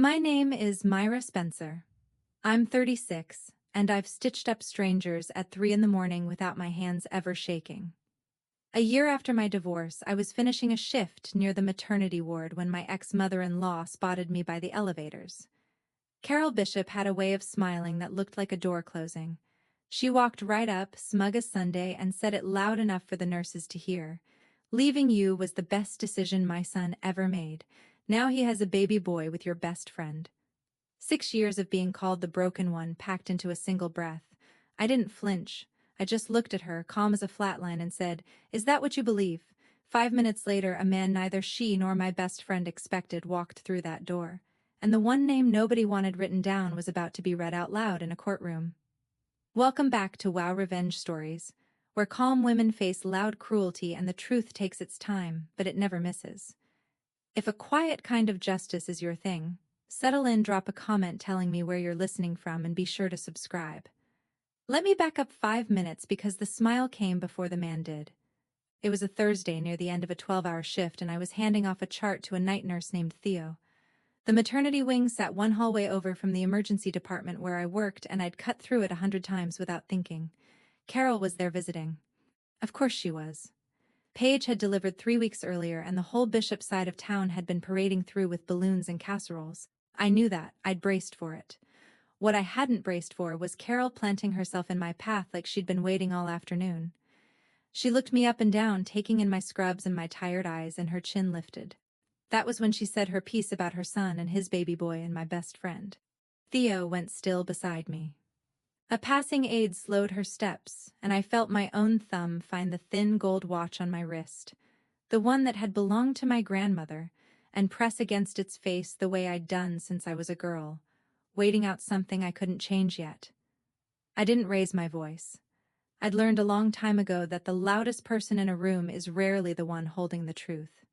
My name is Myra Spencer. I'm 36, and I've stitched up strangers at 3 in the morning without my hands ever shaking. A year after my divorce, I was finishing a shift near the maternity ward when my ex-mother-in-law spotted me by the elevators. Carol Bishop had a way of smiling that looked like a door closing. She walked right up, smug as Sunday, and said it loud enough for the nurses to hear. "Leaving you was the best decision my son ever made. Now he has a baby boy with your best friend." 6 years of being called the broken one packed into a single breath. I didn't flinch. I just looked at her, calm as a flatline, and said, "Is that what you believe?" 5 minutes later, a man neither she nor my best friend expected walked through that door. And the one name nobody wanted written down was about to be read out loud in a courtroom. Welcome back to Wow Revenge Stories, where calm women face loud cruelty and the truth takes its time, but it never misses. If a quiet kind of justice is your thing, settle in, drop a comment telling me where you're listening from, and be sure to subscribe. Let me back up 5 minutes because the smile came before the man did. It was a Thursday near the end of a 12-hour shift, and I was handing off a chart to a night nurse named Theo. The maternity wing sat one hallway over from the emergency department where I worked, and I'd cut through it 100 times without thinking. Carol was there visiting. Of course she was. Paige had delivered 3 weeks earlier, and the whole Bishop side of town had been parading through with balloons and casseroles. I knew that. I'd braced for it. What I hadn't braced for was Carol planting herself in my path like she'd been waiting all afternoon. She looked me up and down, taking in my scrubs and my tired eyes, and her chin lifted. That was when she said her piece about her son and his baby boy and my best friend. Theo went still beside me. A passing aide slowed her steps, and I felt my own thumb find the thin gold watch on my wrist, the one that had belonged to my grandmother, and press against its face the way I'd done since I was a girl, waiting out something I couldn't change yet. I didn't raise my voice. I'd learned a long time ago that the loudest person in a room is rarely the one holding the truth.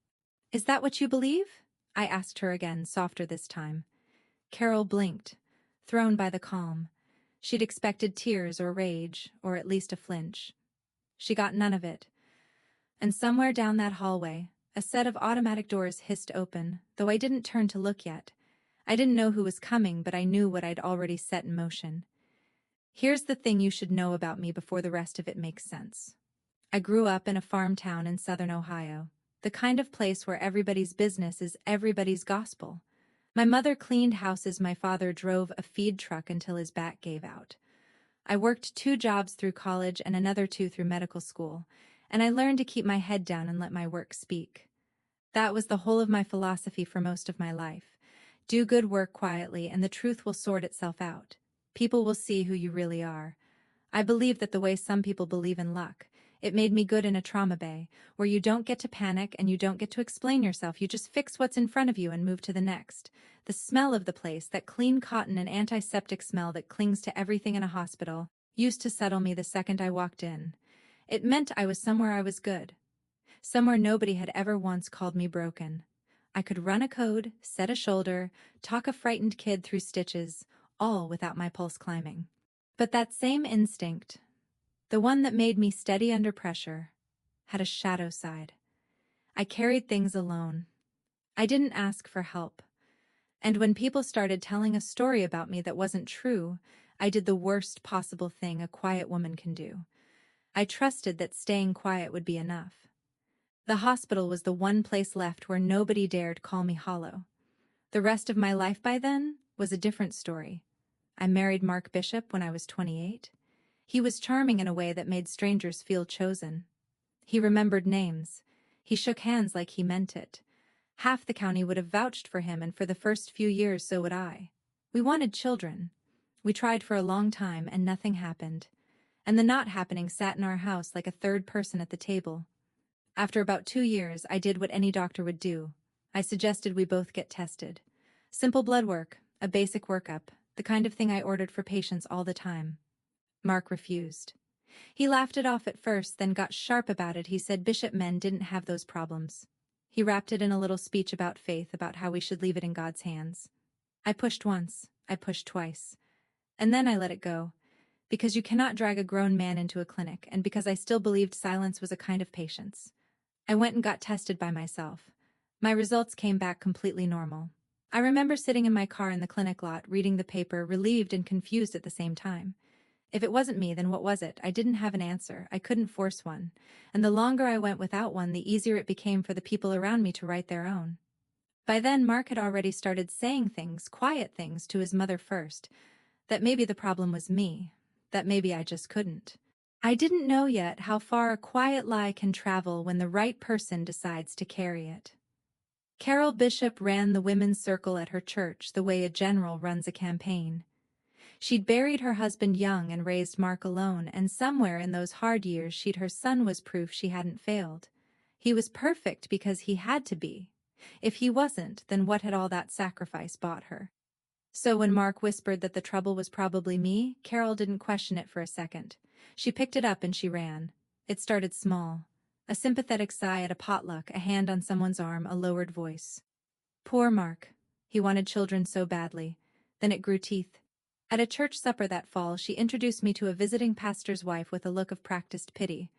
"Is that what you believe?" I asked her again, softer this time. Carol blinked, thrown by the calm. She'd expected tears or rage, or at least a flinch. She got none of it. And somewhere down that hallway, a set of automatic doors hissed open, though I didn't turn to look yet. I didn't know who was coming, but I knew what I'd already set in motion. Here's the thing you should know about me before the rest of it makes sense. I grew up in a farm town in southern Ohio, the kind of place where everybody's business is everybody's gospel. My mother cleaned houses, my father drove a feed truck until his back gave out. I worked 2 jobs through college and another 2 through medical school, and I learned to keep my head down and let my work speak. That was the whole of my philosophy for most of my life. Do good work quietly, and the truth will sort itself out. People will see who you really are. I believe that the way some people believe in luck. It made me good in a trauma bay, where you don't get to panic and you don't get to explain yourself, you just fix what's in front of you and move to the next. The smell of the place, that clean cotton and antiseptic smell that clings to everything in a hospital, used to settle me the second I walked in. It meant I was somewhere I was good. Somewhere nobody had ever once called me broken. I could run a code, set a shoulder, talk a frightened kid through stitches, all without my pulse climbing. But that same instinct, the one that made me steady under pressure, had a shadow side. I carried things alone. I didn't ask for help. And when people started telling a story about me that wasn't true, I did the worst possible thing a quiet woman can do. I trusted that staying quiet would be enough. The hospital was the one place left where nobody dared call me hollow. The rest of my life by then was a different story. I married Mark Bishop when I was 28. He was charming in a way that made strangers feel chosen. He remembered names. He shook hands like he meant it. Half the county would have vouched for him, and for the first few years so would I. We wanted children. We tried for a long time, and nothing happened. And the not happening sat in our house like a third person at the table. After about 2 years, I did what any doctor would do. I suggested we both get tested. Simple blood work, a basic workup, the kind of thing I ordered for patients all the time. Mark refused. He laughed it off at first, then got sharp about it. He said Bishop men didn't have those problems. He wrapped it in a little speech about faith, about how we should leave it in God's hands. I pushed once, I pushed twice. And then I let it go. Because you cannot drag a grown man into a clinic, and because I still believed silence was a kind of patience. I went and got tested by myself. My results came back completely normal. I remember sitting in my car in the clinic lot, reading the paper, relieved and confused at the same time. If it wasn't me, then what was it? I didn't have an answer. I couldn't force one. And the longer I went without one, the easier it became for the people around me to write their own. By then, Mark had already started saying things, quiet things, to his mother first. That maybe the problem was me. That maybe I just couldn't. I didn't know yet how far a quiet lie can travel when the right person decides to carry it. Carol Bishop ran the women's circle at her church the way a general runs a campaign. She'd buried her husband young and raised Mark alone, and somewhere in those hard years her son was proof she hadn't failed. He was perfect because he had to be. If he wasn't, then what had all that sacrifice bought her? So when Mark whispered that the trouble was probably me, Carol didn't question it for a second. She picked it up and she ran. It started small. A sympathetic sigh at a potluck, a hand on someone's arm, a lowered voice. Poor Mark. He wanted children so badly. Then it grew teeth. At a church supper that fall, she introduced me to a visiting pastor's wife with a look of practiced pity.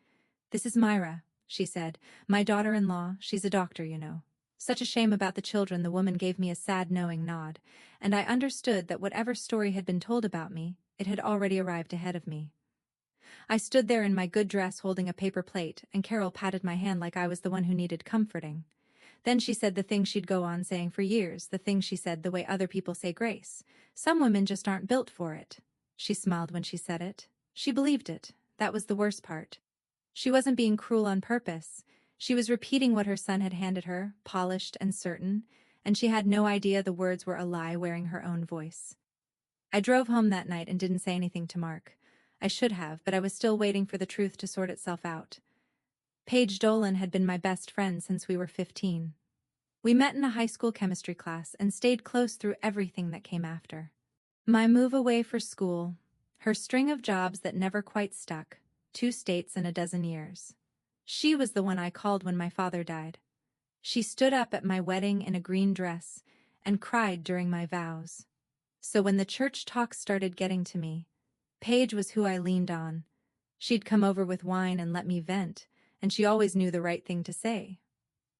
This is Myra, she said. My daughter-in-law, she's a doctor, you know. Such a shame about the children. The woman gave me a sad knowing nod, and I understood that whatever story had been told about me, it had already arrived ahead of me. I stood there in my good dress holding a paper plate, and Carol patted my hand like I was the one who needed comforting. Then she said the thing she'd go on saying for years, the thing she said the way other people say grace. Some women just aren't built for it. She smiled when she said it. She believed it. That was the worst part. She wasn't being cruel on purpose. She was repeating what her son had handed her, polished and certain, and she had no idea the words were a lie wearing her own voice. I drove home that night and didn't say anything to Mark. I should have, but I was still waiting for the truth to sort itself out. Paige Dolan had been my best friend since we were 15. We met in a high school chemistry class and stayed close through everything that came after. My move away for school, her string of jobs that never quite stuck, 2 states in a dozen years. She was the one I called when my father died. She stood up at my wedding in a green dress and cried during my vows. So when the church talks started getting to me, Paige was who I leaned on. She'd come over with wine and let me vent, and she always knew the right thing to say.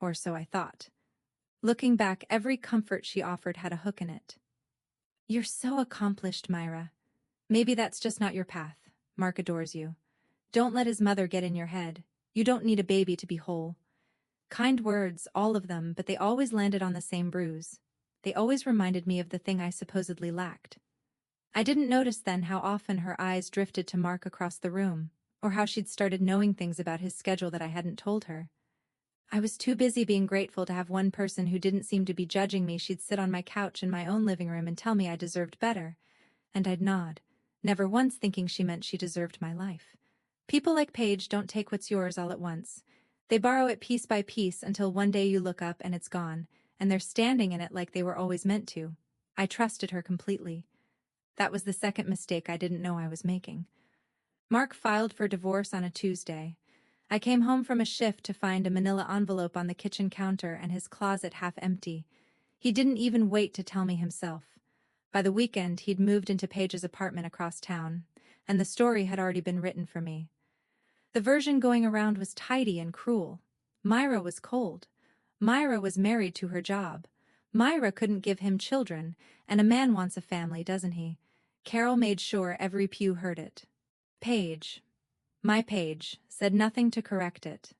Or so I thought. Looking back, every comfort she offered had a hook in it. You're so accomplished, Myra. Maybe that's just not your path. Mark adores you. Don't let his mother get in your head. You don't need a baby to be whole. Kind words, all of them, but they always landed on the same bruise. They always reminded me of the thing I supposedly lacked. I didn't notice then how often her eyes drifted to Mark across the room, or how she'd started knowing things about his schedule that I hadn't told her. I was too busy being grateful to have one person who didn't seem to be judging me. She'd sit on my couch in my own living room and tell me I deserved better, and I'd nod, never once thinking she meant she deserved my life. People like Paige don't take what's yours all at once. They borrow it piece by piece until one day you look up and it's gone, and they're standing in it like they were always meant to. I trusted her completely. That was the second mistake I didn't know I was making. Mark filed for divorce on a Tuesday. I came home from a shift to find a manila envelope on the kitchen counter and his closet half empty. He didn't even wait to tell me himself. By the weekend, he'd moved into Paige's apartment across town, and the story had already been written for me. The version going around was tidy and cruel. Myra was cold. Myra was married to her job. Myra couldn't give him children, and a man wants a family, doesn't he? Carol made sure every pew heard it. Paige, my Paige, said nothing to correct it.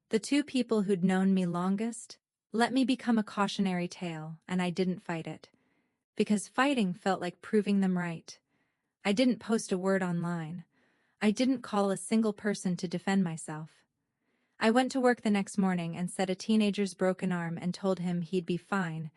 The 2 people who'd known me longest let me become a cautionary tale, and I didn't fight it. Because fighting felt like proving them right. I didn't post a word online. I didn't call a single person to defend myself. I went to work the next morning and set a teenager's broken arm and told him he'd be fine.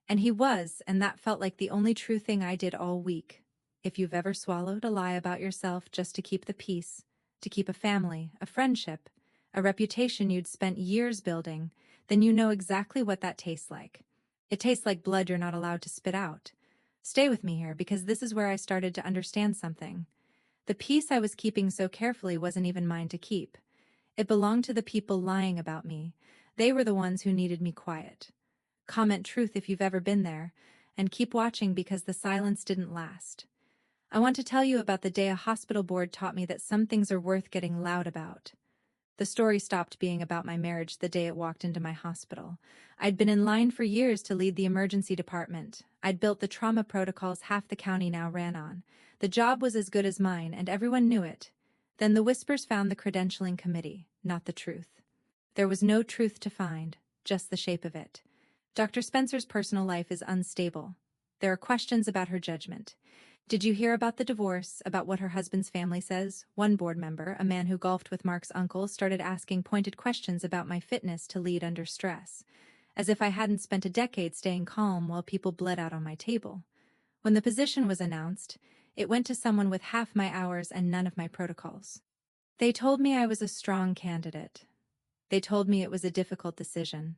And he was, and that felt like the only true thing I did all week. If you've ever swallowed a lie about yourself just to keep the peace, to keep a family, a friendship, a reputation you'd spent years building, then you know exactly what that tastes like. It tastes like blood you're not allowed to spit out. Stay with me here, because this is where I started to understand something. The peace I was keeping so carefully wasn't even mine to keep. It belonged to the people lying about me. They were the ones who needed me quiet. Comment truth if you've ever been there, and keep watching because the silence didn't last. I want to tell you about the day a hospital board taught me that some things are worth getting loud about. The story stopped being about my marriage the day it walked into my hospital. I'd been in line for years to lead the emergency department. I'd built the trauma protocols half the county now ran on. The job was as good as mine, and everyone knew it. Then the whispers found the credentialing committee, not the truth. There was no truth to find, just the shape of it. Dr. Spencer's personal life is unstable. There are questions about her judgment. Did you hear about the divorce, about what her husband's family says? One board member, a man who golfed with Mark's uncle, started asking pointed questions about my fitness to lead under stress, as if I hadn't spent a decade staying calm while people bled out on my table. When the position was announced, it went to someone with half my hours and none of my protocols. They told me I was a strong candidate. They told me it was a difficult decision.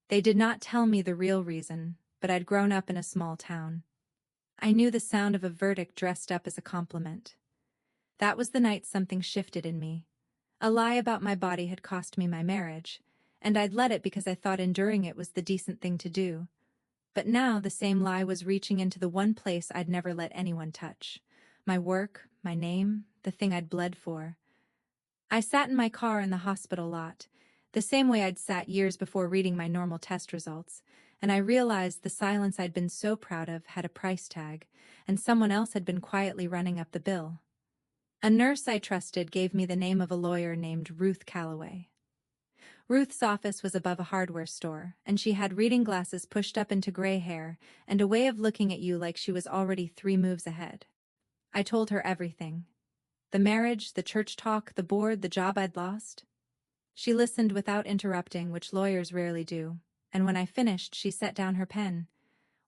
They did not tell me the real reason, but I'd grown up in a small town. I knew the sound of a verdict dressed up as a compliment. That was the night something shifted in me. A lie about my body had cost me my marriage, and I'd let it because I thought enduring it was the decent thing to do. But now the same lie was reaching into the one place I'd never let anyone touch. My work, my name, the thing I'd bled for. I sat in my car in the hospital lot, the same way I'd sat years before reading my normal test results, and I realized the silence I'd been so proud of had a price tag, and someone else had been quietly running up the bill. A nurse I trusted gave me the name of a lawyer named Ruth Calloway. Ruth's office was above a hardware store, and she had reading glasses pushed up into gray hair and a way of looking at you like she was already 3 moves ahead. I told her everything. The marriage, the church talk, the board, the job I'd lost. She listened without interrupting, which lawyers rarely do, and when I finished, she set down her pen.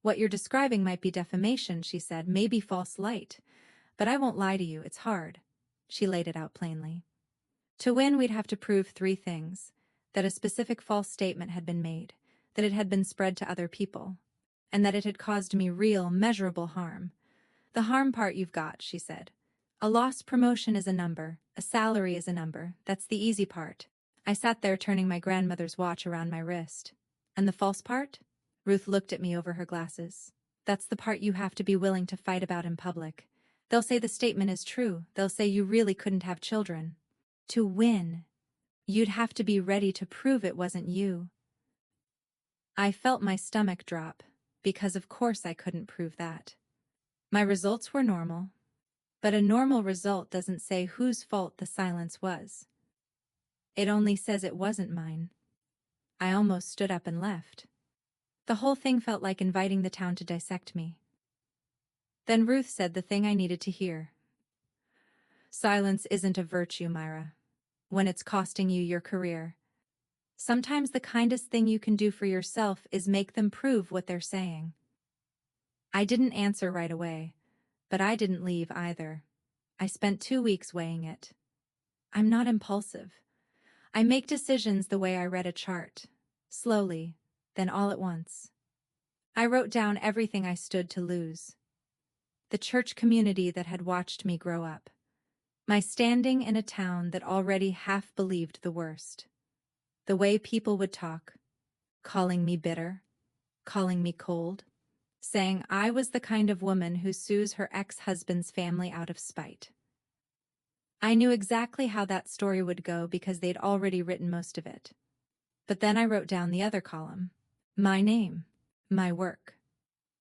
What you're describing might be defamation, she said, maybe false light. But I won't lie to you, it's hard. She laid it out plainly. To win, we'd have to prove 3 things. That a specific false statement had been made, that it had been spread to other people, and that it had caused me real, measurable harm. The harm part you've got, she said. A lost promotion is a number, a salary is a number, that's the easy part. I sat there turning my grandmother's watch around my wrist. And the false part? Ruth looked at me over her glasses. That's the part you have to be willing to fight about in public. They'll say the statement is true, they'll say you really couldn't have children. To win, you'd have to be ready to prove it wasn't you. I felt my stomach drop, because of course I couldn't prove that. My results were normal. But a normal result doesn't say whose fault the silence was. It only says it wasn't mine. I almost stood up and left. The whole thing felt like inviting the town to dissect me. Then Ruth said the thing I needed to hear. Silence isn't a virtue, Myra. When it's costing you your career. Sometimes the kindest thing you can do for yourself is make them prove what they're saying. I didn't answer right away, but I didn't leave either. I spent 2 weeks weighing it. I'm not impulsive. I make decisions the way I read a chart. Slowly, then all at once. I wrote down everything I stood to lose. The church community that had watched me grow up. My standing in a town that already half believed the worst. The way people would talk. Calling me bitter. Calling me cold. Saying I was the kind of woman who sues her ex-husband's family out of spite. I knew exactly how that story would go because they'd already written most of it. But then I wrote down the other column. My name. My work.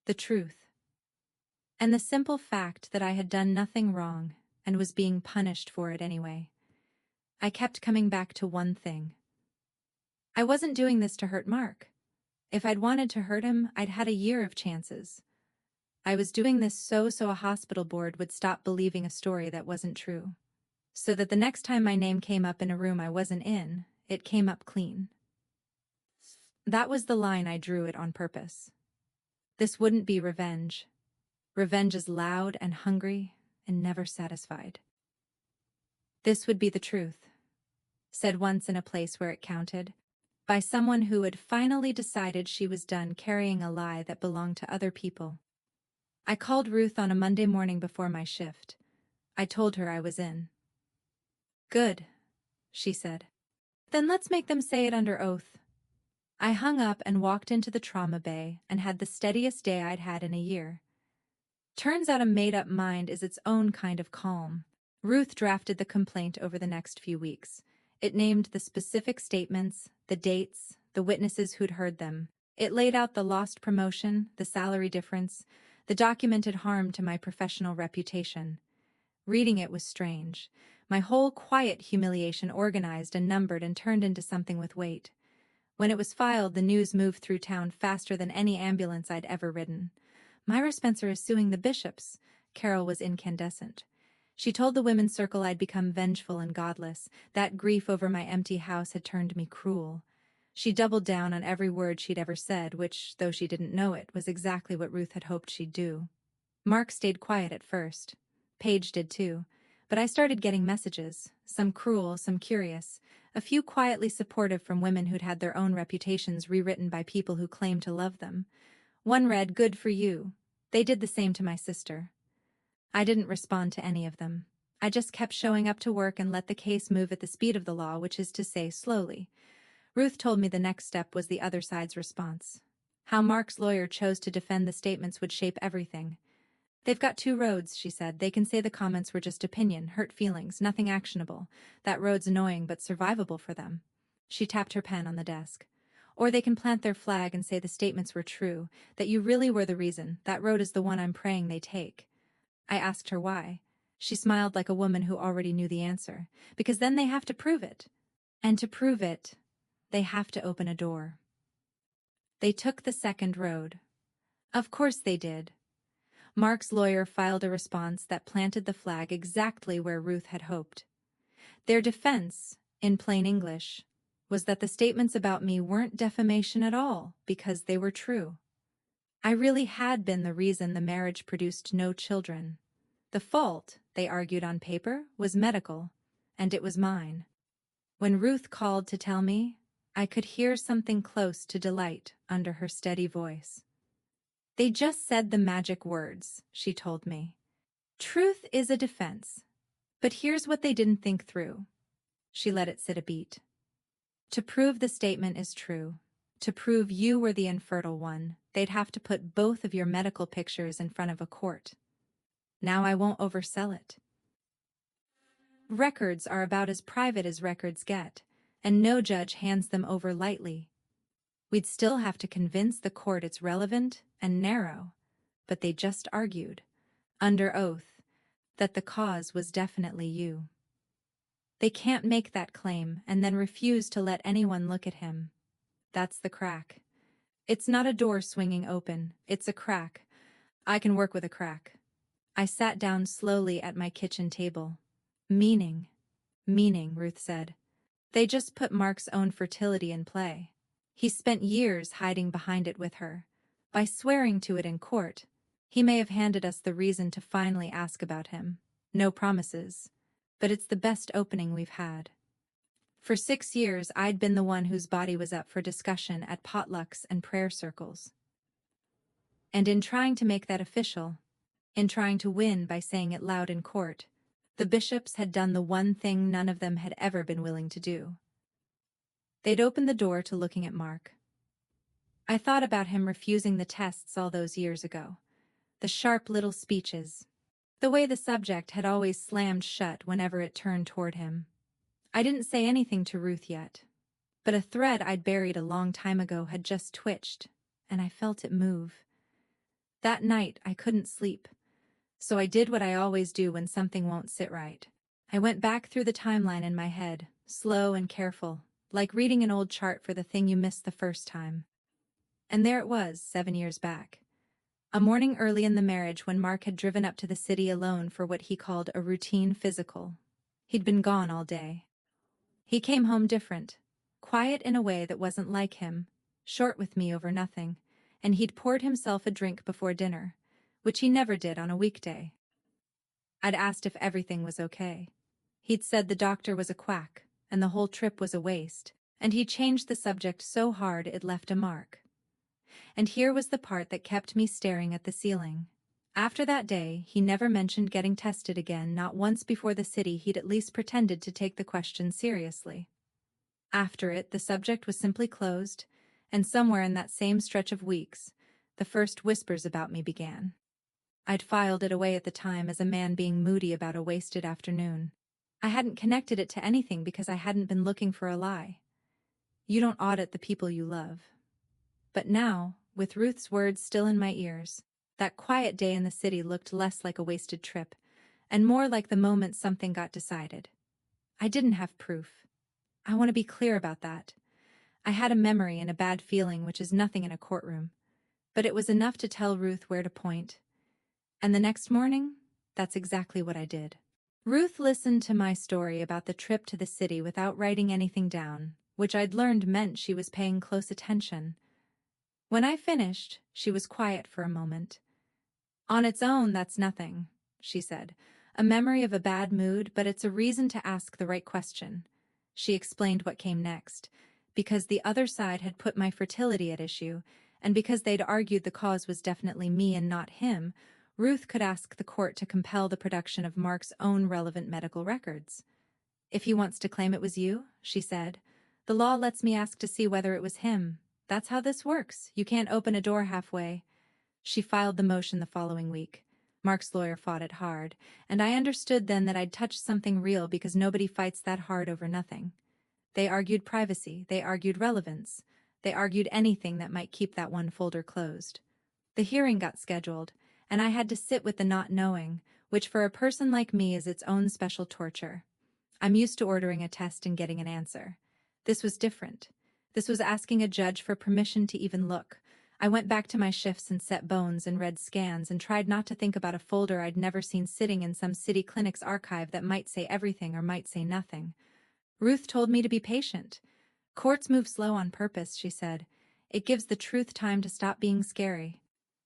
The truth. And the simple fact that I had done nothing wrong and was being punished for it anyway. I kept coming back to one thing. I wasn't doing this to hurt Mark. If I'd wanted to hurt him, I'd had a year of chances. I was doing this so a hospital board would stop believing a story that wasn't true. So that the next time my name came up in a room I wasn't in, it came up clean. That was the line I drew it on purpose. This wouldn't be revenge. Revenge is loud and hungry and never satisfied. This would be the truth, said once in a place where it counted, by someone who had finally decided she was done carrying a lie that belonged to other people. I called Ruth on a Monday morning before my shift. I told her I was in. Good, she said. Then let's make them say it under oath. I hung up and walked into the trauma bay and had the steadiest day I'd had in a year. Turns out a made-up mind is its own kind of calm. Ruth drafted the complaint over the next few weeks. It named the specific statements, the dates, the witnesses who'd heard them. It laid out the lost promotion, the salary difference, the documented harm to my professional reputation. Reading it was strange. My whole quiet humiliation organized and numbered and turned into something with weight. When it was filed, the news moved through town faster than any ambulance I'd ever ridden. Myra Spencer is suing the bishops. Carol was incandescent. She told the women's circle I'd become vengeful and godless. That grief over my empty house had turned me cruel. She doubled down on every word she'd ever said, which, though she didn't know it, was exactly what Ruth had hoped she'd do. Mark stayed quiet at first. Paige did too. But I started getting messages, some cruel, some curious, a few quietly supportive from women who'd had their own reputations rewritten by people who claimed to love them. One read, "Good for you." They did the same to my sister. I didn't respond to any of them. I just kept showing up to work and let the case move at the speed of the law, which is to say, slowly. Ruth told me the next step was the other side's response. How Mark's lawyer chose to defend the statements would shape everything. They've got two roads, she said. They can say the comments were just opinion, hurt feelings, nothing actionable. That road's annoying but survivable for them. She tapped her pen on the desk. Or they can plant their flag and say the statements were true, that you really were the reason. That road is the one I'm praying they take. I asked her why. She smiled like a woman who already knew the answer. Because then they have to prove it. And to prove it, they have to open a door. They took the second road. Of course they did. Mark's lawyer filed a response that planted the flag exactly where Ruth had hoped. Their defense, in plain English, was that the statements about me weren't defamation at all because they were true. I really had been the reason the marriage produced no children. The fault, they argued on paper, was medical, and it was mine. When Ruth called to tell me, I could hear something close to delight under her steady voice. They just said the magic words, she told me. Truth is a defense. But here's what they didn't think through. She let it sit a beat. To prove the statement is true, to prove you were the infertile one, they'd have to put both of your medical pictures in front of a court. Now I won't oversell it. Records are about as private as records get, and no judge hands them over lightly. We'd still have to convince the court it's relevant and narrow, but they just argued, under oath, that the cause was definitely you. They can't make that claim and then refuse to let anyone look at him. That's the crack. It's not a door swinging open, it's a crack. I can work with a crack. I sat down slowly at my kitchen table. Meaning, Ruth said. They just put Mark's own fertility in play. He spent years hiding behind it with her. By swearing to it in court, he may have handed us the reason to finally ask about him. No promises. But it's the best opening we've had. For 6 years, I'd been the one whose body was up for discussion at potlucks and prayer circles. And in trying to make that official, in trying to win by saying it loud in court, the bishops had done the one thing none of them had ever been willing to do. They'd opened the door to looking at Mark. I thought about him refusing the tests all those years ago. The sharp little speeches. The way the subject had always slammed shut whenever it turned toward him. I didn't say anything to Ruth yet, but a thread I'd buried a long time ago had just twitched, and I felt it move. That night I couldn't sleep, so I did what I always do when something won't sit right. I went back through the timeline in my head, slow and careful, like reading an old chart for the thing you missed the first time. And there it was, 7 years back. A morning early in the marriage when Mark had driven up to the city alone for what he called a routine physical. He'd been gone all day. He came home different, quiet in a way that wasn't like him, short with me over nothing, and he'd poured himself a drink before dinner, which he never did on a weekday. I'd asked if everything was okay. He'd said the doctor was a quack, and the whole trip was a waste, and he changed the subject so hard it left a mark. And here was the part that kept me staring at the ceiling. After that day, he never mentioned getting tested again. Not once before the city he'd at least pretended to take the question seriously. After it, the subject was simply closed, and somewhere in that same stretch of weeks, the first whispers about me began. I'd filed it away at the time as a man being moody about a wasted afternoon. I hadn't connected it to anything because I hadn't been looking for a lie. You don't audit the people you love. But now, with Ruth's words still in my ears, that quiet day in the city looked less like a wasted trip, and more like the moment something got decided. I didn't have proof. I want to be clear about that. I had a memory and a bad feeling, which is nothing in a courtroom. But it was enough to tell Ruth where to point. And the next morning, that's exactly what I did. Ruth listened to my story about the trip to the city without writing anything down, which I'd learned meant she was paying close attention. When I finished, she was quiet for a moment. On its own, that's nothing, she said. A memory of a bad mood, but it's a reason to ask the right question. She explained what came next. Because the other side had put my fertility at issue, and because they'd argued the cause was definitely me and not him, Ruth could ask the court to compel the production of Mark's own relevant medical records. If he wants to claim it was you, she said, the law lets me ask to see whether it was him. That's how this works. You can't open a door halfway. She filed the motion the following week. Mark's lawyer fought it hard, and I understood then that I'd touched something real because nobody fights that hard over nothing. They argued privacy, they argued relevance, they argued anything that might keep that one folder closed. The hearing got scheduled, and I had to sit with the not knowing, which for a person like me is its own special torture. I'm used to ordering a test and getting an answer. This was different. This was asking a judge for permission to even look. I went back to my shifts and set bones and read scans and tried not to think about a folder I'd never seen sitting in some city clinic's archive that might say everything or might say nothing. Ruth told me to be patient. Courts move slow on purpose, she said. It gives the truth time to stop being scary.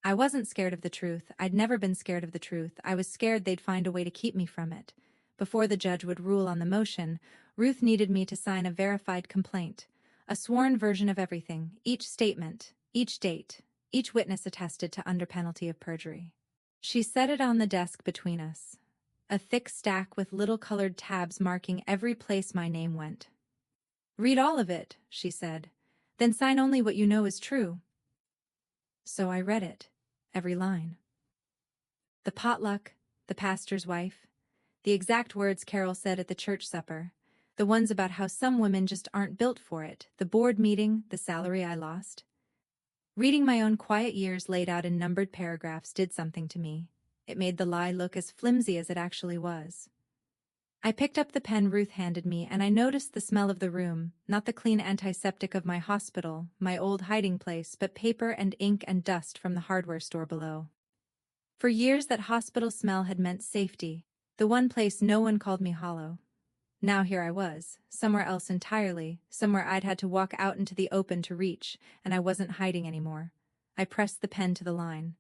I wasn't scared of the truth. I'd never been scared of the truth. I was scared they'd find a way to keep me from it. Before the judge would rule on the motion, Ruth needed me to sign a verified complaint, a sworn version of everything, each statement, each date, each witness attested to under penalty of perjury. She set it on the desk between us, a thick stack with little colored tabs marking every place my name went. Read all of it, she said. Then sign only what you know is true. So I read it, every line. The potluck, the pastor's wife, the exact words Carol said at the church supper, the ones about how some women just aren't built for it, the board meeting, the salary I lost. Reading my own quiet years laid out in numbered paragraphs did something to me. It made the lie look as flimsy as it actually was. I picked up the pen Ruth handed me and I noticed the smell of the room, not the clean antiseptic of my hospital, my old hiding place, but paper and ink and dust from the hardware store below. For years that hospital smell had meant safety, the one place no one called me hollow. Now here I was, somewhere else entirely, somewhere I'd had to walk out into the open to reach, and I wasn't hiding anymore. I pressed the pen to the line.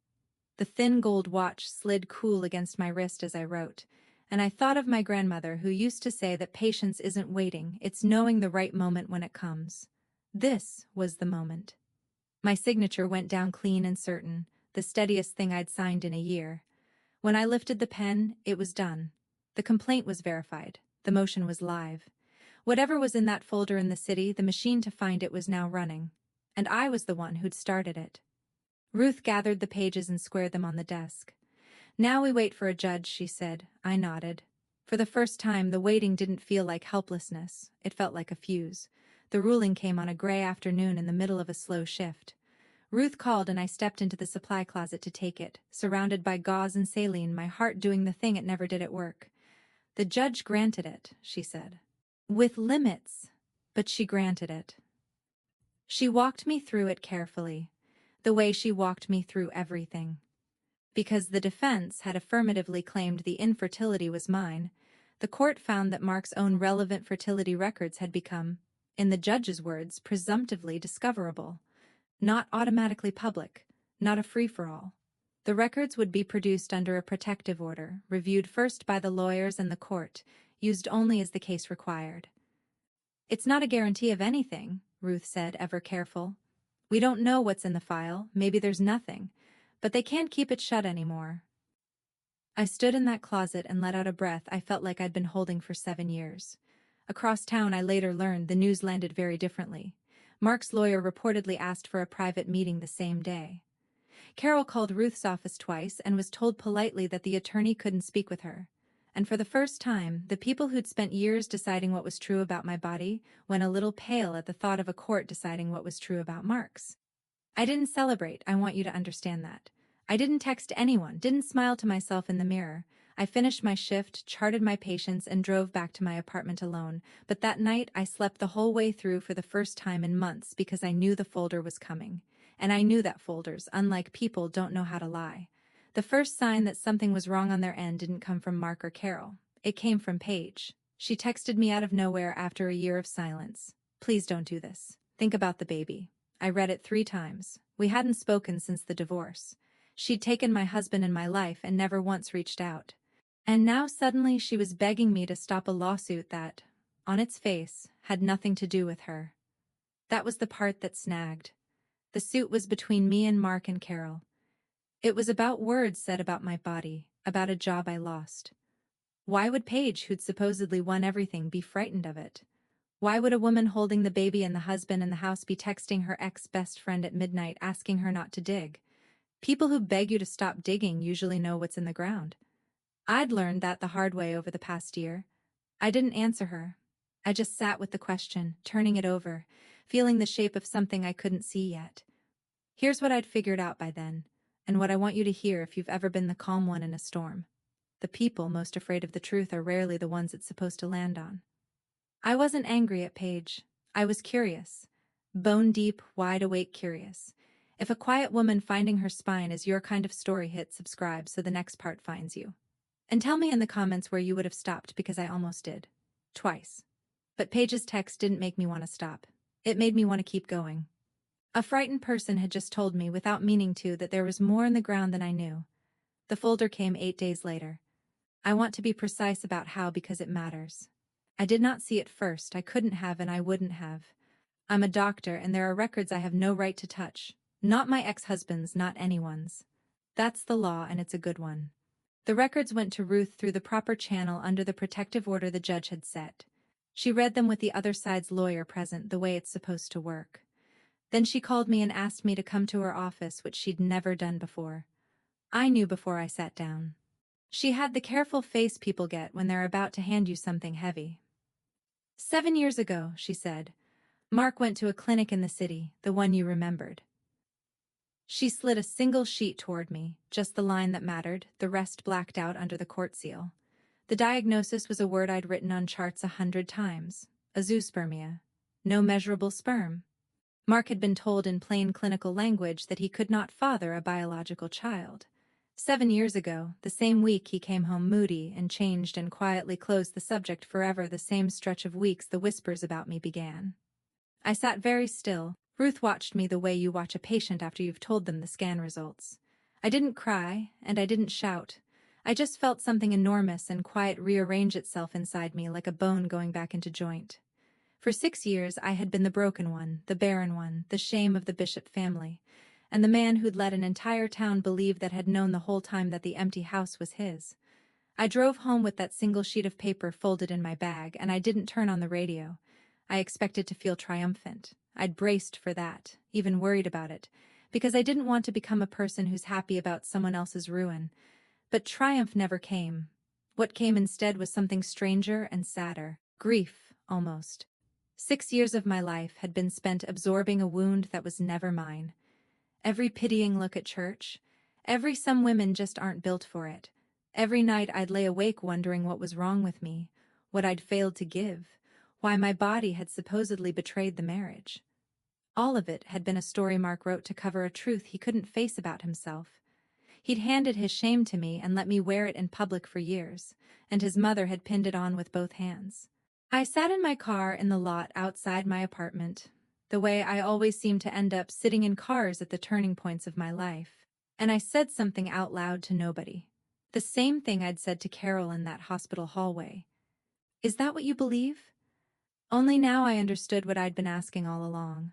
The thin gold watch slid cool against my wrist as I wrote, and I thought of my grandmother who used to say that patience isn't waiting, it's knowing the right moment when it comes. This was the moment. My signature went down clean and certain, the steadiest thing I'd signed in a year. When I lifted the pen, it was done. The complaint was verified. The motion was live. Whatever was in that folder in the city, the machine to find it was now running. And I was the one who'd started it. Ruth gathered the pages and squared them on the desk. Now we wait for a judge, she said. I nodded. For the first time, the waiting didn't feel like helplessness. It felt like a fuse. The ruling came on a gray afternoon in the middle of a slow shift. Ruth called and I stepped into the supply closet to take it, surrounded by gauze and saline, my heart doing the thing it never did at work. The judge granted it, she said. With limits, but she granted it. She walked me through it carefully, the way she walked me through everything. Because the defense had affirmatively claimed the infertility was mine, the court found that Mark's own relevant fertility records had become, in the judge's words, presumptively discoverable. Not automatically public, not a free-for-all. The records would be produced under a protective order, reviewed first by the lawyers and the court, used only as the case required. It's not a guarantee of anything, Ruth said, ever careful. We don't know what's in the file, maybe there's nothing, but they can't keep it shut anymore. I stood in that closet and let out a breath I felt like I'd been holding for 7 years. Across town, I later learned the news landed very differently. Mark's lawyer reportedly asked for a private meeting the same day. Carol called Ruth's office twice and was told politely that the attorney couldn't speak with her. and for the first time, the people who'd spent years deciding what was true about my body went a little pale at the thought of a court deciding what was true about Mark's. I didn't celebrate, I want you to understand that. I didn't text anyone, didn't smile to myself in the mirror. I finished my shift, charted my patients, and drove back to my apartment alone, but that night I slept the whole way through for the first time in months because I knew the folder was coming. And I knew that folders, unlike people, don't know how to lie. The first sign that something was wrong on their end didn't come from Mark or Carol. It came from Paige. She texted me out of nowhere after a year of silence. Please don't do this. Think about the baby. I read it 3 times. We hadn't spoken since the divorce. She'd taken my husband in my life and never once reached out. And now suddenly she was begging me to stop a lawsuit that, on its face, had nothing to do with her. That was the part that snagged. The suit was between me and Mark and Carol. It was about words said about my body, about a job I lost. Why would Paige, who'd supposedly won everything, be frightened of it? Why would a woman holding the baby and the husband in the house be texting her ex-best friend at midnight asking her not to dig? People who beg you to stop digging usually know what's in the ground. I'd learned that the hard way over the past year. I didn't answer her. I just sat with the question, turning it over, feeling the shape of something I couldn't see yet. Here's what I'd figured out by then, and what I want you to hear if you've ever been the calm one in a storm. The people most afraid of the truth are rarely the ones it's supposed to land on. I wasn't angry at Paige. I was curious. Bone-deep, wide-awake curious. If a quiet woman finding her spine is your kind of story, hit subscribe so the next part finds you. And tell me in the comments where you would have stopped, because I almost did. Twice. But Paige's text didn't make me want to stop. It made me want to keep going. A frightened person had just told me, without meaning to, that there was more in the ground than I knew. The folder came 8 days later. I want to be precise about how because it matters. I did not see it first, I couldn't have and I wouldn't have. I'm a doctor and there are records I have no right to touch. Not my ex-husband's, not anyone's. That's the law and it's a good one. The records went to Ruth through the proper channel under the protective order the judge had set. She read them with the other side's lawyer present, the way it's supposed to work. Then she called me and asked me to come to her office, which she'd never done before. I knew before I sat down. She had the careful face people get when they're about to hand you something heavy. 7 years ago, she said, Mark went to a clinic in the city, the one you remembered. She slid a single sheet toward me, just the line that mattered, the rest blacked out under the court seal. The diagnosis was a word I'd written on charts 100 times. Azoospermia. No measurable sperm. Mark had been told in plain clinical language that he could not father a biological child. 7 years ago, the same week he came home moody and changed and quietly closed the subject forever. The same stretch of weeks the whispers about me began. I sat very still. Ruth watched me the way you watch a patient after you've told them the scan results. I didn't cry, and I didn't shout. I just felt something enormous and quiet rearrange itself inside me like a bone going back into joint. For 6 years I had been the broken one, the barren one, the shame of the Bishop family, and the man who'd let an entire town believe that had known the whole time that the empty house was his. I drove home with that single sheet of paper folded in my bag, and I didn't turn on the radio. I expected to feel triumphant. I'd braced for that, even worried about it, because I didn't want to become a person who's happy about someone else's ruin. But triumph never came. What came instead was something stranger and sadder. Grief, almost. 6 years of my life had been spent absorbing a wound that was never mine. Every pitying look at church, every "some women just aren't built for it." Every night I'd lay awake wondering what was wrong with me, what I'd failed to give, why my body had supposedly betrayed the marriage. All of it had been a story Mark wrote to cover a truth he couldn't face about himself. He'd handed his shame to me and let me wear it in public for years, and his mother had pinned it on with both hands. I sat in my car in the lot outside my apartment, the way I always seem to end up sitting in cars at the turning points of my life, and I said something out loud to nobody. The same thing I'd said to Carol in that hospital hallway. Is that what you believe? Only now I understood what I'd been asking all along.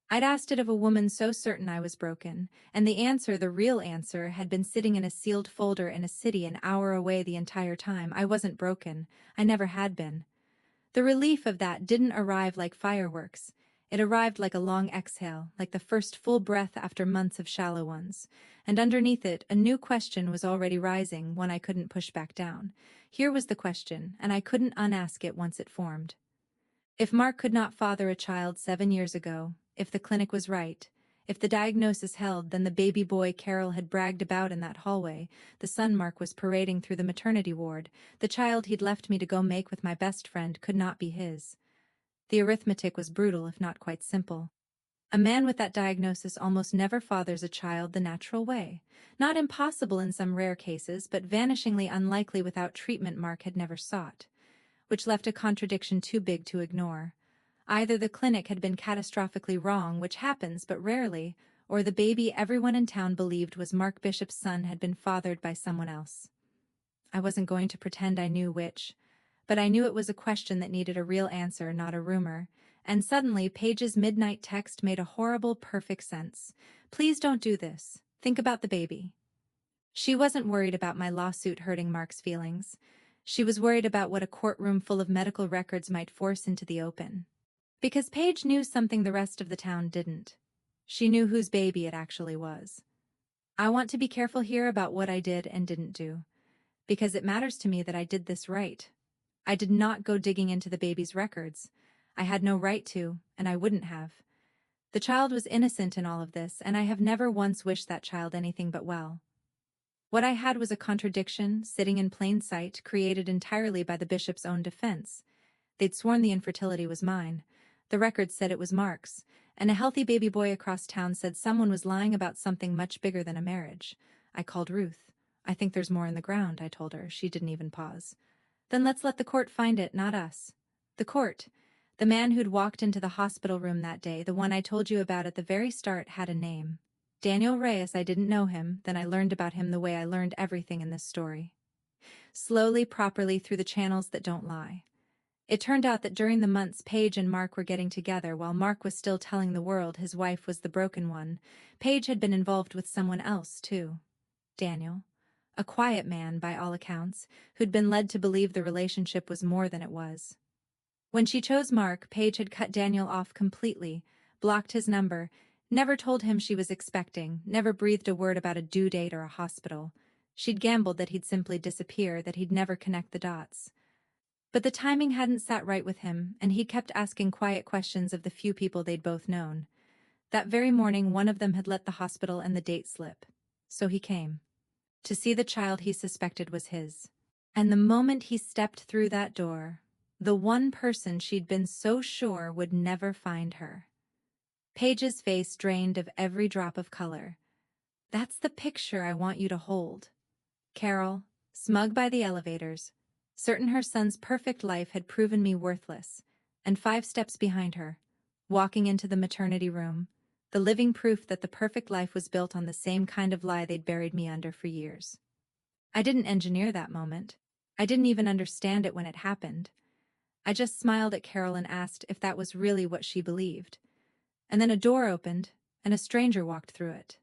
I'd asked it of a woman so certain I was broken, and the answer, the real answer, had been sitting in a sealed folder in a city an hour away the entire time. I wasn't broken. I never had been. The relief of that didn't arrive like fireworks. It arrived like a long exhale, like the first full breath after months of shallow ones. And underneath it, a new question was already rising, one I couldn't push back down. Here was the question, and I couldn't unask it once it formed. If Mark could not father a child 7 years ago, if the clinic was right, if the diagnosis held, then the baby boy Carol had bragged about in that hallway, the son Mark was parading through the maternity ward, the child he'd left me to go make with my best friend could not be his. The arithmetic was brutal if not quite simple. A man with that diagnosis almost never fathers a child the natural way. Not impossible in some rare cases, but vanishingly unlikely without treatment Mark had never sought. Which left a contradiction too big to ignore. Either the clinic had been catastrophically wrong, which happens but rarely, or the baby everyone in town believed was Mark Bishop's son had been fathered by someone else. I wasn't going to pretend I knew which, but I knew it was a question that needed a real answer, not a rumor, and suddenly Paige's midnight text made a horrible, perfect sense. Please don't do this. Think about the baby. She wasn't worried about my lawsuit hurting Mark's feelings. She was worried about what a courtroom full of medical records might force into the open. Because Paige knew something the rest of the town didn't. She knew whose baby it actually was. I want to be careful here about what I did and didn't do. Because it matters to me that I did this right. I did not go digging into the baby's records. I had no right to, and I wouldn't have. The child was innocent in all of this, and I have never once wished that child anything but well. What I had was a contradiction, sitting in plain sight, created entirely by the bishop's own defense. They'd sworn the infertility was mine. The records said it was Mark's, and a healthy baby boy across town said someone was lying about something much bigger than a marriage. I called Ruth. I think there's more in the ground, I told her. She didn't even pause. Then let's let the court find it, not us. The court. The man who'd walked into the hospital room that day, the one I told you about at the very start, had a name. Daniel Reyes. I didn't know him, then I learned about him the way I learned everything in this story. Slowly, properly, through the channels that don't lie. It turned out that during the months Paige and Mark were getting together, while Mark was still telling the world his wife was the broken one, Paige had been involved with someone else, too. Daniel. A quiet man, by all accounts, who'd been led to believe the relationship was more than it was. When she chose Mark, Paige had cut Daniel off completely, blocked his number, never told him she was expecting, never breathed a word about a due date or a hospital. She'd gambled that he'd simply disappear, that he'd never connect the dots. But the timing hadn't sat right with him, and he kept asking quiet questions of the few people they'd both known. That very morning, one of them had let the hospital and the date slip. So he came. To see the child he suspected was his. And the moment he stepped through that door, the one person she'd been so sure would never find her. Paige's face drained of every drop of color. That's the picture I want you to hold. Carol, smug by the elevators, certain her son's perfect life had proven me worthless, and 5 steps behind her, walking into the maternity room, the living proof that the perfect life was built on the same kind of lie they'd buried me under for years. I didn't engineer that moment. I didn't even understand it when it happened. I just smiled at Carol and asked if that was really what she believed. And then a door opened, and a stranger walked through it.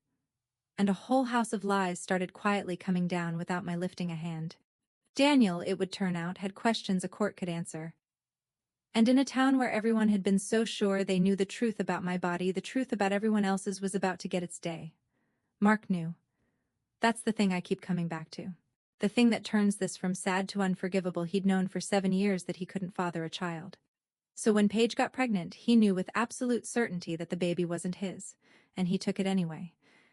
And a whole house of lies started quietly coming down without my lifting a hand. Daniel, it would turn out, had questions a court could answer. And in a town where everyone had been so sure they knew the truth about my body, the truth about everyone else's was about to get its day. Mark knew. That's the thing I keep coming back to. The thing that turns this from sad to unforgivable. He'd known for 7 years that he couldn't father a child. So when Paige got pregnant, he knew with absolute certainty that the baby wasn't his, and he took it anyway.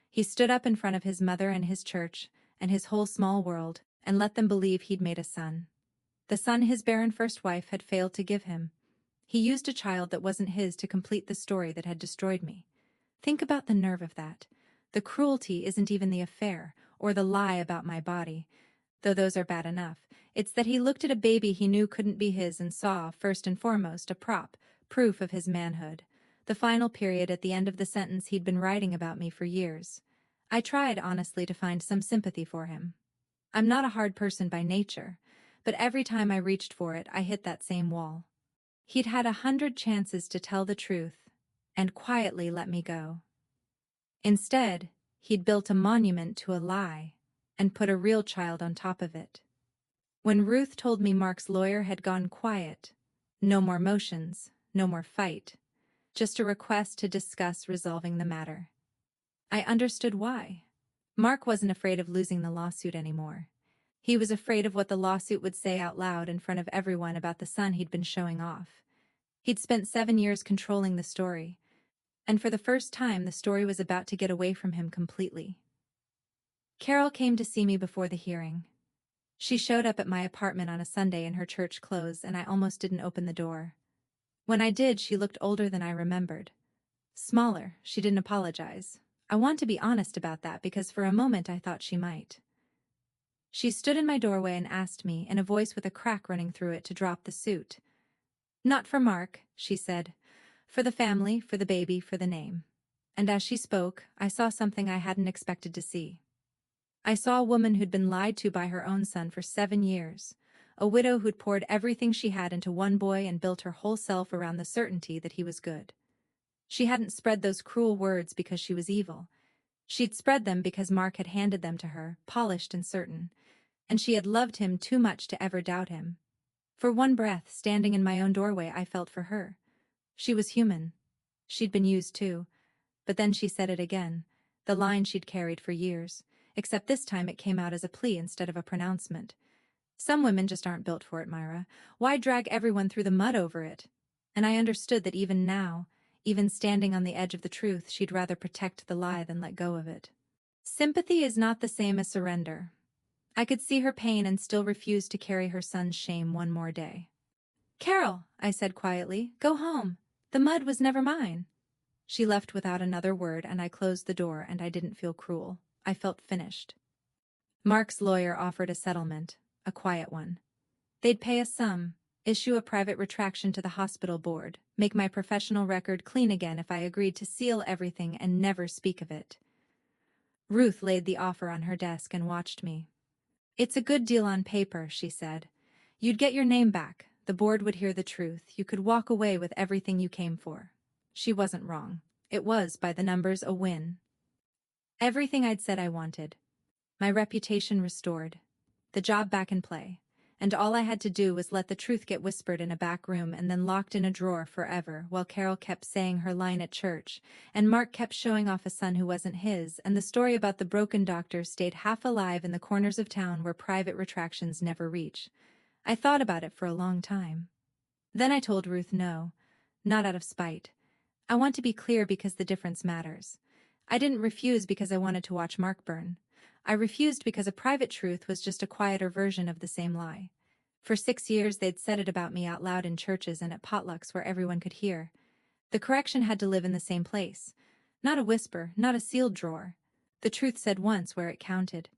He stood up in front of his mother and his church, and his whole small world, and let them believe he'd made a son. The son his barren first wife had failed to give him. He used a child that wasn't his to complete the story that had destroyed me. Think about the nerve of that. The cruelty isn't even the affair, or the lie about my body, though those are bad enough. It's that he looked at a baby he knew couldn't be his and saw, first and foremost, a prop, proof of his manhood. The final period at the end of the sentence he'd been writing about me for years. I tried, honestly, to find some sympathy for him. I'm not a hard person by nature, but every time I reached for it, I hit that same wall. He'd had 100 chances to tell the truth, and quietly let me go. Instead, he'd built a monument to a lie, and put a real child on top of it. When Ruth told me Mark's lawyer had gone quiet, no more motions, no more fight, just a request to discuss resolving the matter. I understood why. Mark wasn't afraid of losing the lawsuit anymore. He was afraid of what the lawsuit would say out loud in front of everyone about the son he'd been showing off. He'd spent 7 years controlling the story, and for the first time the story was about to get away from him completely. Carol came to see me before the hearing. She showed up at my apartment on a Sunday in her church clothes, and I almost didn't open the door. When I did, she looked older than I remembered. Smaller. She didn't apologize. I want to be honest about that because for a moment I thought she might. She stood in my doorway and asked me, in a voice with a crack running through it, to drop the suit. "Not for Mark," she said. "For the family, for the baby, for the name." And as she spoke, I saw something I hadn't expected to see. I saw a woman who'd been lied to by her own son for 7 years, a widow who'd poured everything she had into one boy and built her whole self around the certainty that he was good. She hadn't spread those cruel words because she was evil. She'd spread them because Mark had handed them to her, polished and certain, and she had loved him too much to ever doubt him. For one breath, standing in my own doorway, I felt for her. She was human. She'd been used too. But then she said it again, the line she'd carried for years, except this time it came out as a plea instead of a pronouncement. "Some women just aren't built for it, Myra. Why drag everyone through the mud over it?" And I understood that even now, even standing on the edge of the truth, she'd rather protect the lie than let go of it. Sympathy is not the same as surrender. I could see her pain and still refused to carry her son's shame one more day. "Carol," I said quietly, "go home. The mud was never mine." She left without another word, and I closed the door, and I didn't feel cruel. I felt finished. Mark's lawyer offered a settlement, a quiet one. They'd pay a sum, issue a private retraction to the hospital board, make my professional record clean again if I agreed to seal everything and never speak of it. Ruth laid the offer on her desk and watched me. "It's a good deal on paper," she said. "You'd get your name back, the board would hear the truth, you could walk away with everything you came for." She wasn't wrong. It was, by the numbers, a win. Everything I'd said I wanted. My reputation restored. The job back in play. And all I had to do was let the truth get whispered in a back room and then locked in a drawer forever, while Carol kept saying her line at church, and Mark kept showing off a son who wasn't his, and the story about the broken doctor stayed half alive in the corners of town where private retractions never reach. I thought about it for a long time. Then I told Ruth no, not out of spite. I want to be clear because the difference matters. I didn't refuse because I wanted to watch Mark burn. I refused because a private truth was just a quieter version of the same lie. For 6 years they'd said it about me out loud in churches and at potlucks where everyone could hear. The correction had to live in the same place. Not a whisper, not a sealed drawer. The truth said once where it counted.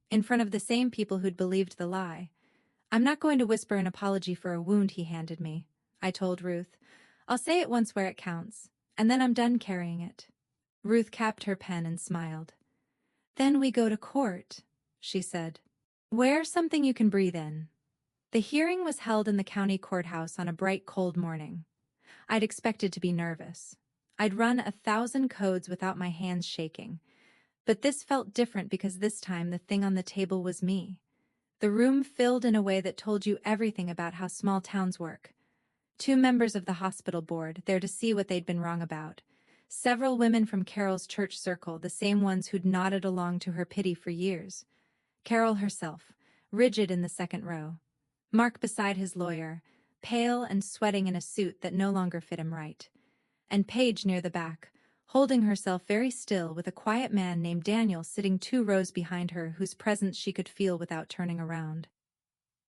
In front of the same people who'd believed the lie. "I'm not going to whisper an apology for a wound he handed me," I told Ruth. "I'll say it once where it counts, and then I'm done carrying it." Ruth capped her pen and smiled. "Then we go to court," she said. "Wear something you can breathe in." The hearing was held in the county courthouse on a bright, cold morning. I'd expected to be nervous. I'd run 1,000 codes without my hands shaking. But this felt different because this time the thing on the table was me. The room filled in a way that told you everything about how small towns work. 2 members of the hospital board, there to see what they'd been wrong about. Several women from Carol's church circle, the same ones who'd nodded along to her pity for years. Carol herself, rigid in the second row. Mark beside his lawyer, pale and sweating in a suit that no longer fit him right. And Paige near the back, holding herself very still, with a quiet man named Daniel sitting 2 rows behind her whose presence she could feel without turning around.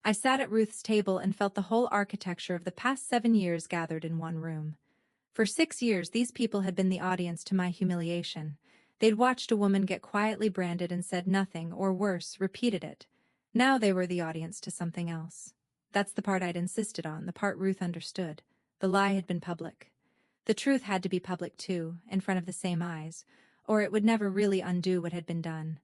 I sat at Ruth's table and felt the whole architecture of the past 7 years gathered in one room. For 6 years these people had been the audience to my humiliation. They'd watched a woman get quietly branded and said nothing, or worse, repeated it. Now they were the audience to something else. That's the part I'd insisted on, the part Ruth understood. The lie had been public. The truth had to be public too, in front of the same eyes, or it would never really undo what had been done.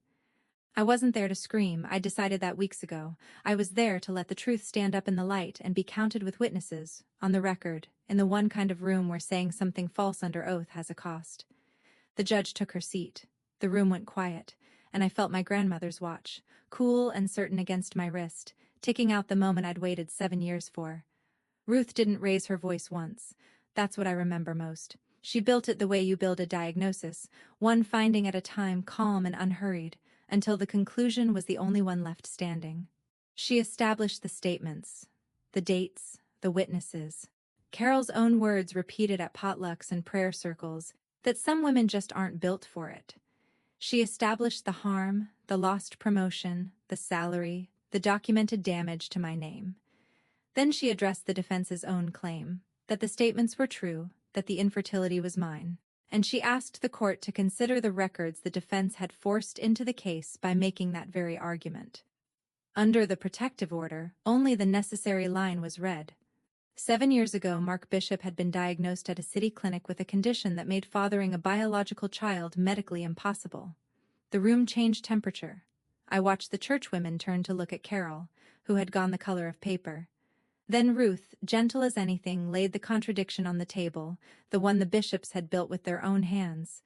I wasn't there to scream, I decided that weeks ago. I was there to let the truth stand up in the light and be counted with witnesses, on the record, in the one kind of room where saying something false under oath has a cost. The judge took her seat. The room went quiet, and I felt my grandmother's watch, cool and certain against my wrist, ticking out the moment I'd waited 7 years for. Ruth didn't raise her voice once. That's what I remember most. She built it the way you build a diagnosis, one finding at a time, calm and unhurried, until the conclusion was the only one left standing. She established the statements, the dates, the witnesses. Carol's own words repeated at potlucks and prayer circles, that some women just aren't built for it. She established the harm, the lost promotion, the salary, the documented damage to my name. Then she addressed the defense's own claim, that the statements were true, that the infertility was mine, and she asked the court to consider the records the defense had forced into the case by making that very argument. Under the protective order, only the necessary line was read. 7 years ago, Mark Bishop had been diagnosed at a city clinic with a condition that made fathering a biological child medically impossible. The room changed temperature. I watched the churchwomen turn to look at Carol, who had gone the color of paper. Then Ruth, gentle as anything, laid the contradiction on the table, the one the bishops had built with their own hands.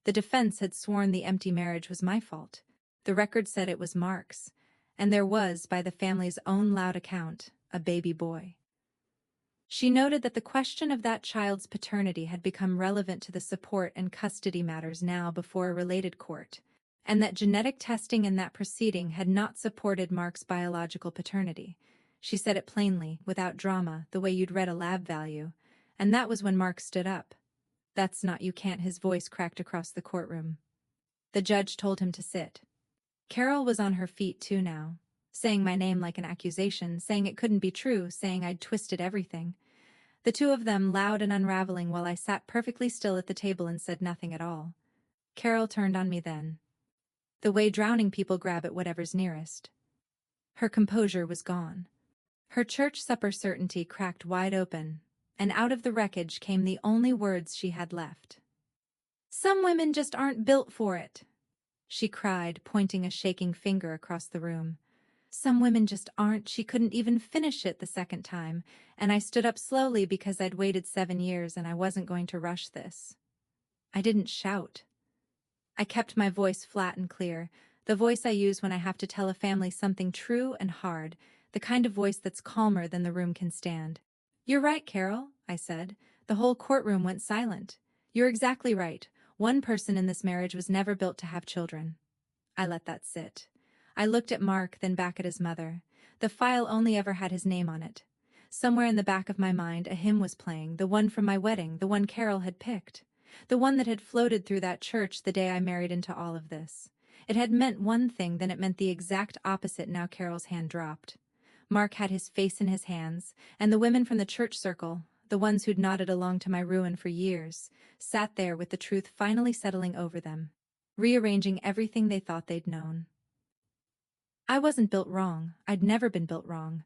The defense had sworn the empty marriage was my fault. The record said it was Mark's. And there was, by the family's own loud account, a baby boy. She noted that the question of that child's paternity had become relevant to the support and custody matters now before a related court, and that genetic testing in that proceeding had not supported Mark's biological paternity. She said it plainly, without drama, the way you'd read a lab value, and that was when Mark stood up. "That's not, you can't," his voice cracked across the courtroom. The judge told him to sit. Carol was on her feet too now, saying my name like an accusation, saying it couldn't be true, saying I'd twisted everything. The two of them loud and unraveling while I sat perfectly still at the table and said nothing at all. Carol turned on me then. The way drowning people grab at whatever's nearest. Her composure was gone. Her church supper certainty cracked wide open, and out of the wreckage came the only words she had left. "Some women just aren't built for it," she cried, pointing a shaking finger across the room. "Some women just aren't." She couldn't even finish it the second time, and I stood up slowly because I'd waited 7 years and I wasn't going to rush this. I didn't shout. I kept my voice flat and clear, the voice I use when I have to tell a family something true and hard, the kind of voice that's calmer than the room can stand. "You're right, Carol," I said. The whole courtroom went silent. "You're exactly right. One person in this marriage was never built to have children." I let that sit. I looked at Mark, then back at his mother. The file only ever had his name on it. Somewhere in the back of my mind a hymn was playing, the one from my wedding, the one Carol had picked. The one that had floated through that church the day I married into all of this. It had meant one thing, then it meant the exact opposite now Carol's hand dropped. Mark had his face in his hands, and the women from the church circle, the ones who'd nodded along to my ruin for years, sat there with the truth finally settling over them, rearranging everything they thought they'd known. I wasn't built wrong. I'd never been built wrong.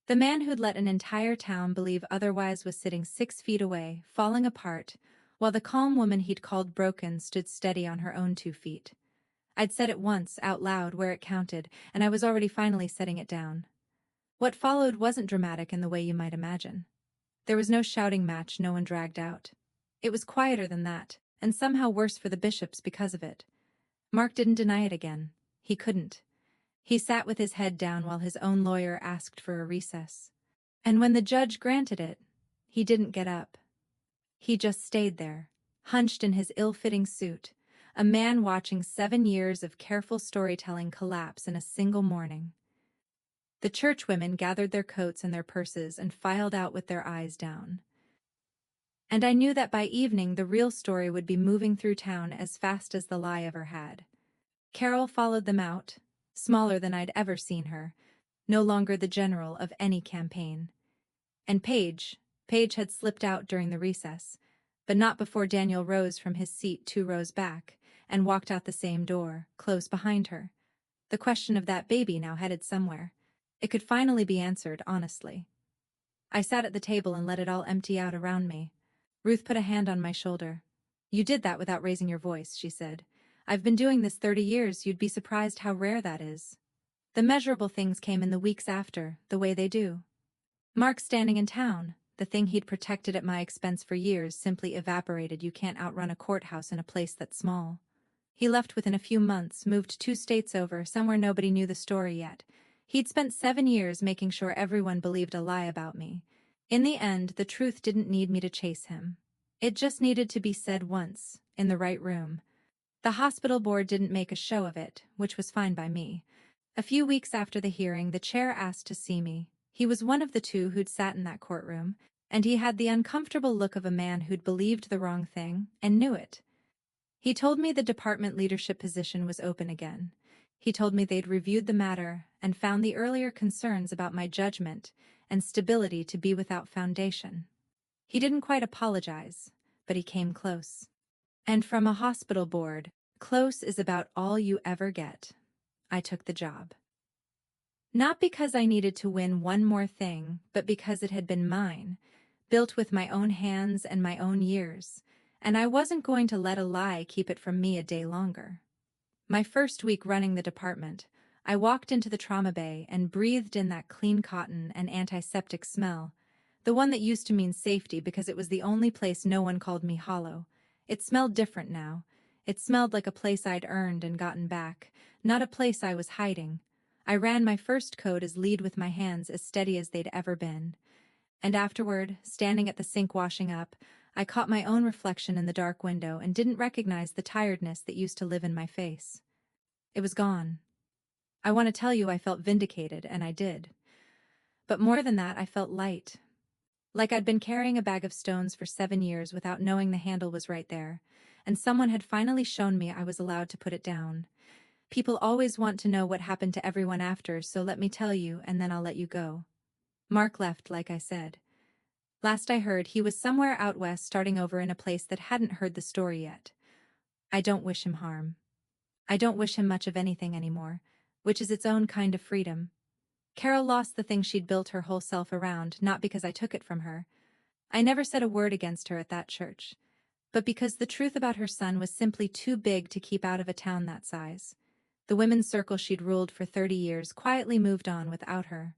The man who'd let an entire town believe otherwise was sitting 6 feet away, falling apart, while the calm woman he'd called broken stood steady on her own 2 feet. I'd said it once, out loud, where it counted, and I was already finally setting it down. What followed wasn't dramatic in the way you might imagine. There was no shouting match, no one dragged out. It was quieter than that, and somehow worse for the bishops because of it. Mark didn't deny it again. He couldn't. He sat with his head down while his own lawyer asked for a recess. And when the judge granted it, he didn't get up. He just stayed there, hunched in his ill-fitting suit, a man watching 7 years of careful storytelling collapse in a single morning. The churchwomen gathered their coats and their purses and filed out with their eyes down. And I knew that by evening the real story would be moving through town as fast as the lie ever had. Carol followed them out, smaller than I'd ever seen her, no longer the general of any campaign. And Paige had slipped out during the recess, but not before Daniel rose from his seat 2 rows back and walked out the same door, close behind her. The question of that baby now headed somewhere. It could finally be answered honestly. I sat at the table and let it all empty out around me. Ruth put a hand on my shoulder. "You did that without raising your voice," she said. "I've been doing this 30 years, you'd be surprised how rare that is." The measurable things came in the weeks after, the way they do. Mark standing in town, the thing he'd protected at my expense for years, simply evaporated. You can't outrun a courthouse in a place that small. He left within a few months, moved 2 states over, somewhere nobody knew the story yet. He'd spent 7 years making sure everyone believed a lie about me. In the end, the truth didn't need me to chase him. It just needed to be said once, in the right room. The hospital board didn't make a show of it, which was fine by me. A few weeks after the hearing, the chair asked to see me. He was one of the two who'd sat in that courtroom, and he had the uncomfortable look of a man who'd believed the wrong thing and knew it. He told me the department leadership position was open again. He told me they'd reviewed the matter and found the earlier concerns about my judgment and stability to be without foundation. He didn't quite apologize, but he came close. And from a hospital board, close is about all you ever get. I took the job. Not because I needed to win one more thing, but because it had been mine, built with my own hands and my own years, and I wasn't going to let a lie keep it from me a day longer. My first week running the department, I walked into the trauma bay and breathed in that clean cotton and antiseptic smell, the one that used to mean safety because it was the only place no one called me hollow. It smelled different now. It smelled like a place I'd earned and gotten back, not a place I was hiding. I ran my first code as lead with my hands as steady as they'd ever been. And afterward, standing at the sink washing up, I caught my own reflection in the dark window and didn't recognize the tiredness that used to live in my face. It was gone. I want to tell you I felt vindicated, and I did. But more than that, I felt light. Like I'd been carrying a bag of stones for 7 years without knowing the handle was right there, and someone had finally shown me I was allowed to put it down. People always want to know what happened to everyone after, so let me tell you, and then I'll let you go. Mark left, like I said. Last I heard, he was somewhere out west starting over in a place that hadn't heard the story yet. I don't wish him harm. I don't wish him much of anything anymore, which is its own kind of freedom. Carol lost the thing she'd built her whole self around, not because I took it from her. I never said a word against her at that church, but because the truth about her son was simply too big to keep out of a town that size. The women's circle she'd ruled for 30 years quietly moved on without her.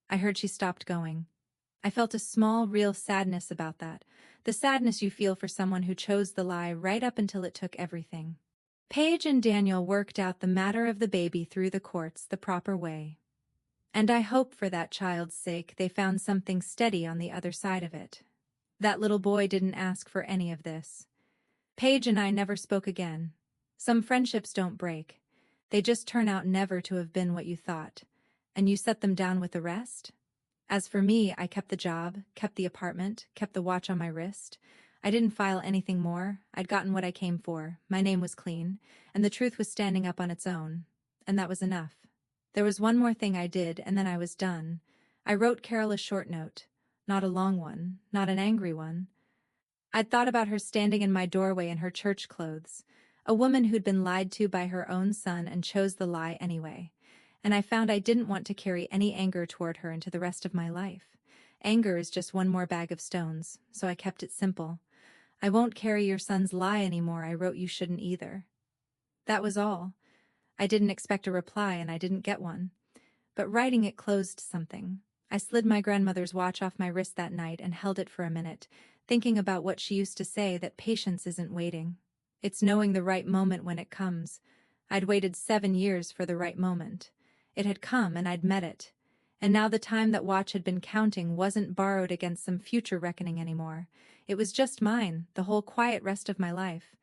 I heard she stopped going. I felt a small, real sadness about that, the sadness you feel for someone who chose the lie right up until it took everything. Paige and Daniel worked out the matter of the baby through the courts the proper way. And I hope for that child's sake they found something steady on the other side of it. That little boy didn't ask for any of this. Paige and I never spoke again. Some friendships don't break. They just turn out never to have been what you thought. And you set them down with the rest? As for me, I kept the job, kept the apartment, kept the watch on my wrist. I didn't file anything more. I'd gotten what I came for. My name was clean, and the truth was standing up on its own. And that was enough. There was one more thing I did, and then I was done. I wrote Carol a short note. Not a long one, not an angry one. I'd thought about her standing in my doorway in her church clothes, a woman who'd been lied to by her own son and chose the lie anyway. And I found I didn't want to carry any anger toward her into the rest of my life. Anger is just one more bag of stones, so I kept it simple. I won't carry your son's lie anymore. I wrote you shouldn't either. That was all. I didn't expect a reply, and I didn't get one. But writing it closed something. I slid my grandmother's watch off my wrist that night and held it for a minute, thinking about what she used to say, that patience isn't waiting. It's knowing the right moment when it comes. I'd waited 7 years for the right moment. It had come, and I'd met it. And now the time that watch had been counting wasn't borrowed against some future reckoning anymore. It was just mine, the whole quiet rest of my life.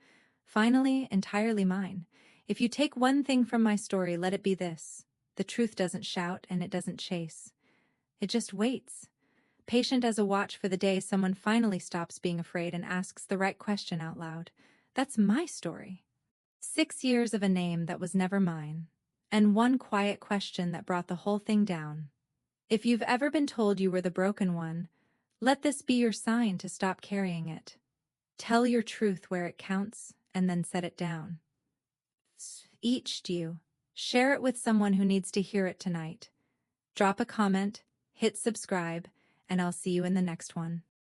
Finally, entirely mine. If you take one thing from my story, let it be this. The truth doesn't shout, and it doesn't chase. It just waits. Patient as a watch for the day someone finally stops being afraid and asks the right question out loud. That's my story. 6 years of a name that was never mine. And one quiet question that brought the whole thing down. If you've ever been told you were the broken one, let this be your sign to stop carrying it. Tell your truth where it counts, and then set it down. Each to you. Share it with someone who needs to hear it tonight. Drop a comment, hit subscribe, and I'll see you in the next one.